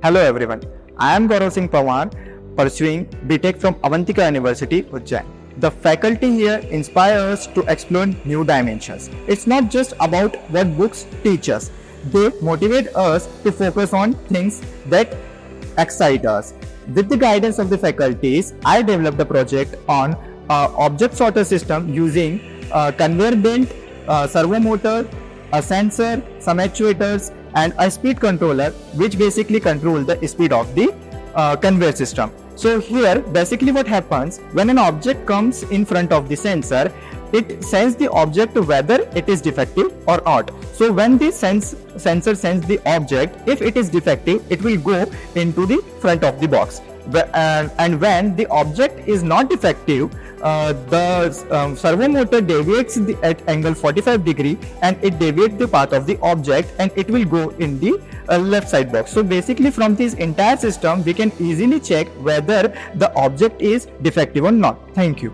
Hello everyone, I am Gourav Singh Panwar, pursuing B.Tech from Avantika University, Ujjain. The faculty here inspire us to explore new dimensions. It's not just about what books teach us. They motivate us to focus on things that excite us. With the guidance of the faculties, I developed a project on object sorter system using conveyor belt, servo motor, a sensor, some actuators and a speed controller which basically control the speed of the conveyor system. So here basically what happens, when an object comes in front of the sensor, it sends the object whether it is defective or not. So when the sensor sends the object, if it is defective, it will go into the front of the box. And when the object is not defective, the servo motor deviates at angle 45 degree and it deviates the path of the object and it will go in the left side box. So basically from this entire system we can easily check whether the object is defective or not. Thank you.